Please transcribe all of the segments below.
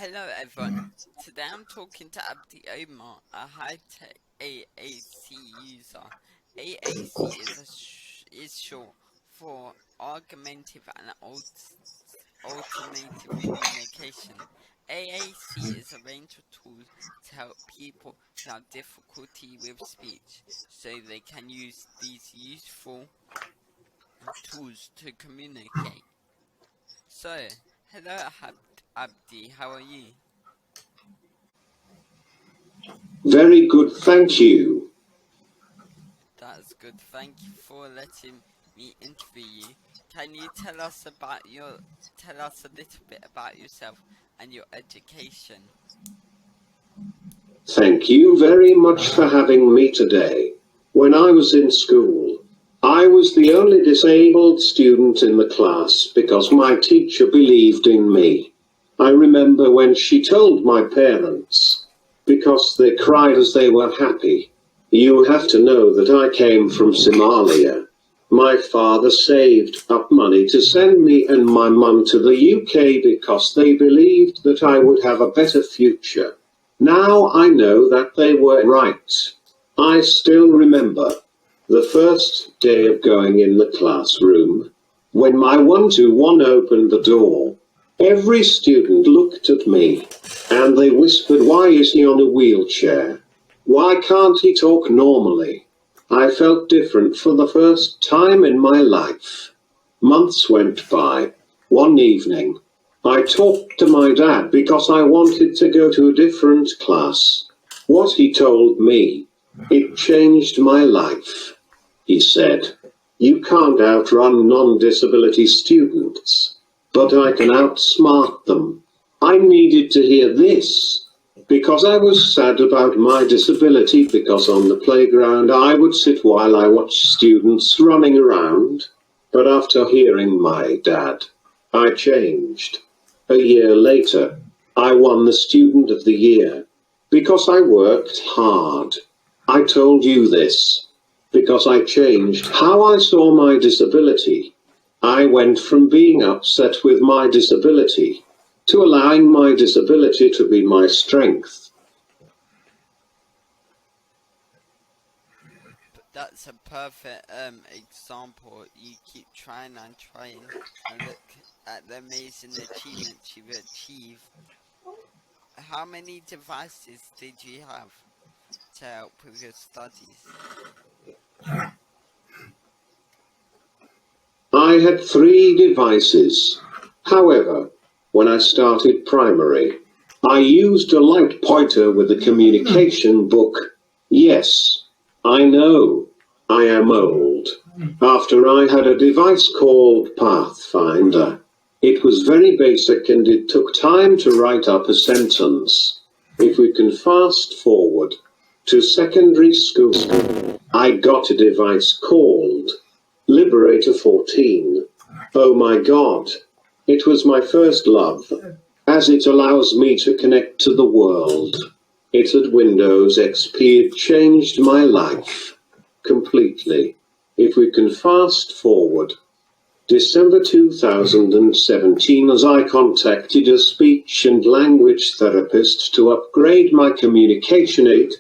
Hello everyone, today I'm talking to Abdi Omar, a high-tech AAC user. AAC is short for Augmentative and Alternative Communication. AAC is a range of tools to help people who have difficulty with speech, so they can use these useful tools to communicate. So, hello Abdi, how are you? Very good, thank you. That's good. Thank you for letting me interview you. Can you tell us a little bit about yourself and your education? Thank you very much for having me today. When I was in school, I was the only disabled student in the class because my teacher believed in me. I remember when she told my parents, because they cried as they were happy. You have to know that I came from Somalia. My father saved up money to send me and my mum to the UK because they believed that I would have a better future. Now I know that they were right. I still remember the first day of going in the classroom, when my one-to-one opened the door. Every student looked at me, and they whispered, "Why is he on a wheelchair? Why can't he talk normally?" I felt different for the first time in my life. Months went by. One evening, I talked to my dad because I wanted to go to a different class. What he told me, it changed my life. He said, "You can't outrun non-disability students, but I can outsmart them." I needed to hear this, because I was sad about my disability, because on the playground I would sit while I watched students running around. But after hearing my dad, I changed. A year later, I won the Student of the Year, because I worked hard. I told you this, because I changed how I saw my disability. I went from being upset with my disability to allowing my disability to be my strength. That's a perfect example. You keep trying and trying, and look at the amazing achievements you've achieved. How many devices did you have to help with your studies? I had 3 devices. However, when I started primary, I used a light pointer with a communication book. Yes, I know, I am old. After I had a device called Pathfinder. It was very basic and it took time to write up a sentence. If we can fast forward to secondary school, I got a device called Liberator 14. Oh my god. It was my first love, as it allows me to connect to the world. It had Windows XP. It changed my life completely. If we can fast forward, December 2017, as I contacted a speech and language therapist to upgrade my communication aid,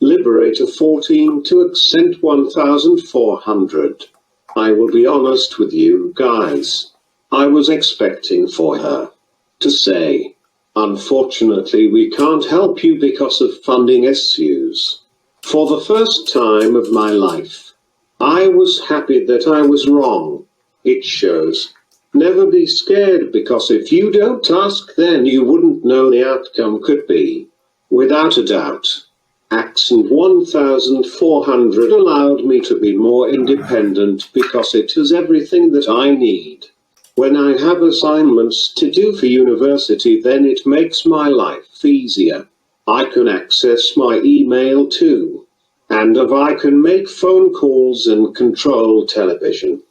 Liberator 14 to Accent 1400. I will be honest with you guys. I was expecting for her to say, "Unfortunately, we can't help you because of funding issues." For the first time of my life, I was happy that I was wrong. It shows. Never be scared, because if you don't ask, then you wouldn't know the outcome could be. Without a doubt. Accent 1400 allowed me to be more independent because it has everything that I need. When I have assignments to do for university, then it makes my life easier. I can access my email too. And if I can make phone calls and control television.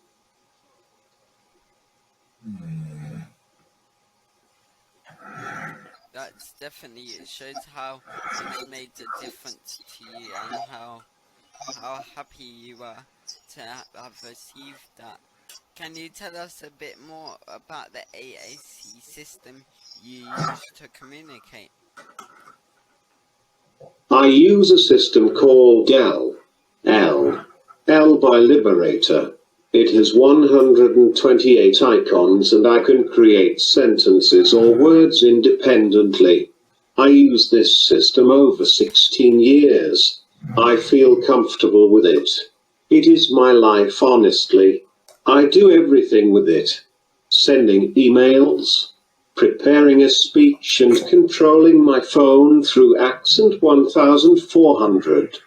That's definitely, it shows how it's made a difference to you and how happy you are to have received that. Can you tell us a bit more about the AAC system you use to communicate? I use a system called L by Liberator. It has 128 icons and I can create sentences or words independently. I use this system over 16 years. I feel comfortable with it. It is my life, honestly. I do everything with it. Sending emails, preparing a speech and controlling my phone through Accent 1400.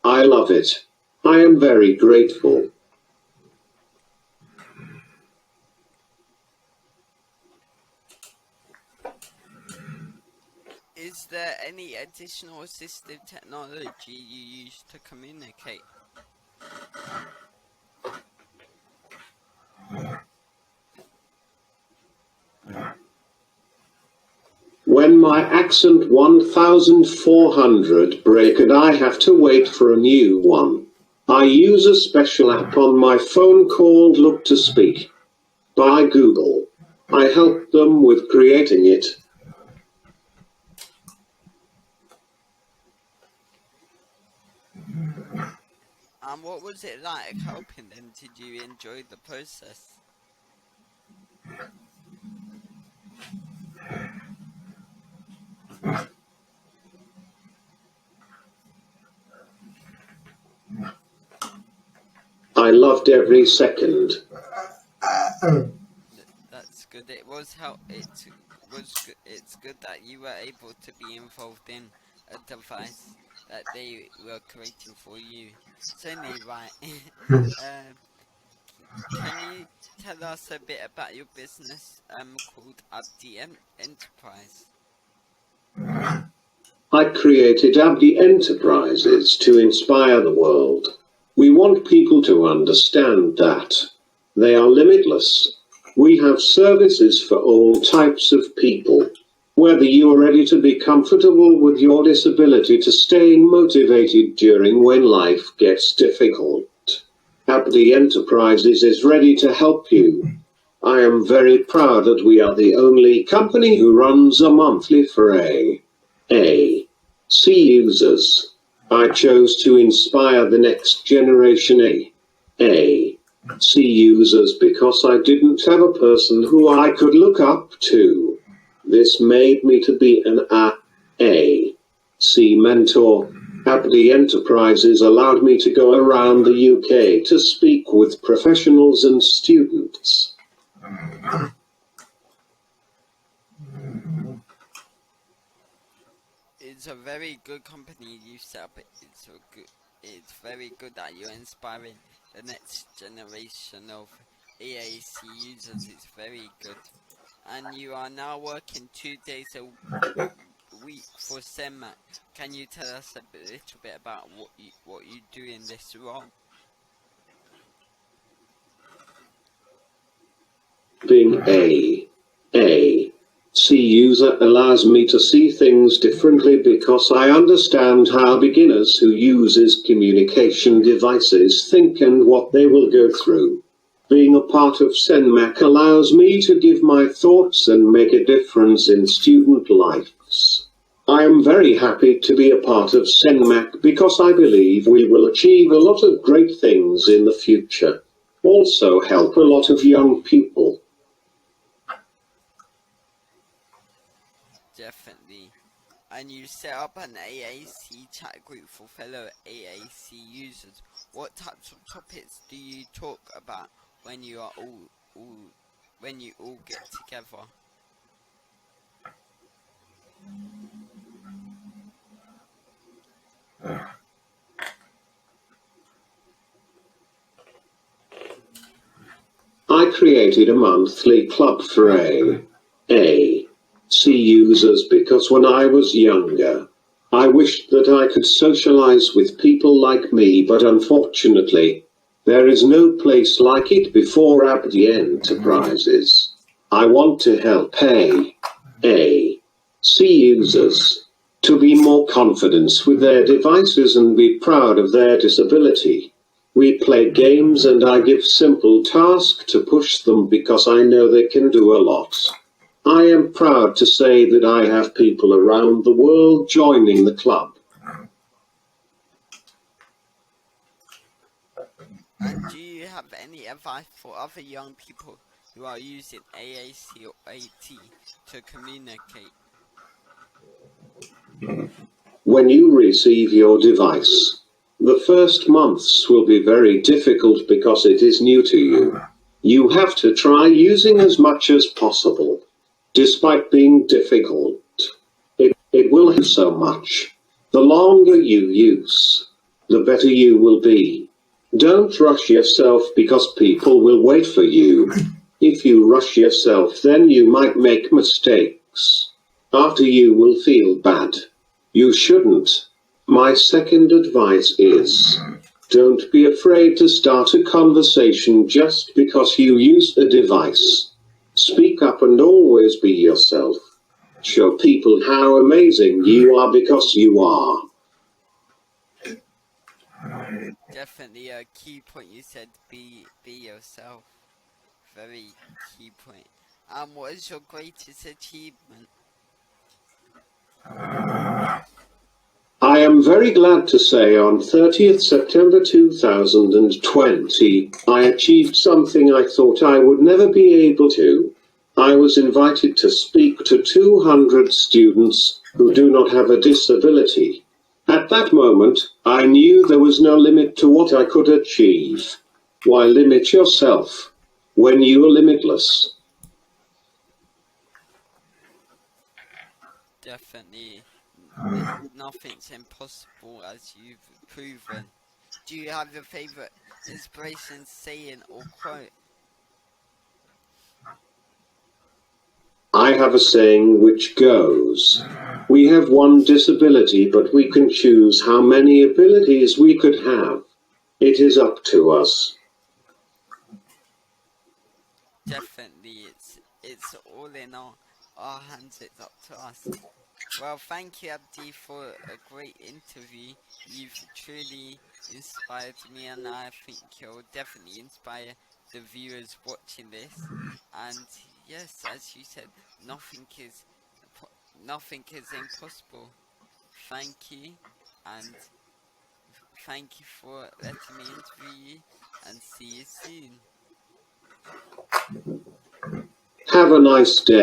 I love it. I am very grateful. Is there any additional assistive technology you use to communicate? When my Accent 1400 breaks and I have to wait for a new one, I use a special app on my phone called Look to Speak by Google. I help them with creating it. And what was it like helping them? Did you enjoy the process? I loved every second. That's good. It's good that you were able to be involved in a device that they were creating for you. It's only right. Can you tell us a bit about your business called Abdi Enterprise? I created Abdi Enterprises to inspire the world. We want people to understand that they are limitless. We have services for all types of people. Whether you are ready to be comfortable with your disability to staying motivated during when life gets difficult, Abdi Enterprises is ready to help you. I am very proud that we are the only company who runs a monthly for C users. I chose to inspire the next generation C users because I didn't have a person who I could look up to. This made me to be an C mentor. Abdi Enterprises allowed me to go around the UK to speak with professionals and students. It's a very good company you set up. It's very good that you're inspiring the next generation of EAC users. It's very good. And you are now working 2 days a week for CENMAC. Can you tell us a little bit about what you do in this role? Being C user allows me to see things differently because I understand how beginners who uses communication devices think and what they will go through. Being a part of CENMAC allows me to give my thoughts and make a difference in student lives. I am very happy to be a part of CENMAC because I believe we will achieve a lot of great things in the future. Also help a lot of young people. Definitely. And you set up an AAC chat group for fellow AAC users. What types of topics do you talk about when you are when you all get together? I created a monthly club for C users because when I was younger, I wished that I could socialize with people like me, but unfortunately, there is no place like it before Abdi Enterprises. I want to help C users to be more confident with their devices and be proud of their disability. We play games and I give simple tasks to push them because I know they can do a lot. I am proud to say that I have people around the world joining the club. And do you have any advice for other young people who are using AAC or AT to communicate? When you receive your device, the first months will be very difficult because it is new to you. You have to try using as much as possible. Despite being difficult, it will help so much. The longer you use, the better you will be. Don't rush yourself because people will wait for you. If you rush yourself, then you might make mistakes. After you will feel bad. You shouldn't. My second advice is, don't be afraid to start a conversation just because you use a device. Speak up and always be yourself. Show people how amazing you are because you are. Definitely a key point you said, be yourself. Very key point. What is your greatest achievement? I am very glad to say on 30th September 2020, I achieved something I thought I would never be able to. I was invited to speak to 200 students who do not have a disability. At that moment, I knew there was no limit to what I could achieve. Why limit yourself when you are limitless? Definitely, nothing's impossible, as you've proven. Do you have a favorite inspiration, saying, or quote? I have a saying which goes, we have one disability, but we can choose how many abilities we could have. It is up to us. Definitely, it's all in our hands. It's up to us. Well, thank you, Abdi, for a great interview. You've truly inspired me, and I think you'll definitely inspire the viewers watching this. And yes, as you said, nothing is nothing is impossible. Thank you, and thank you for letting me interview you. And see you soon. Have a nice day.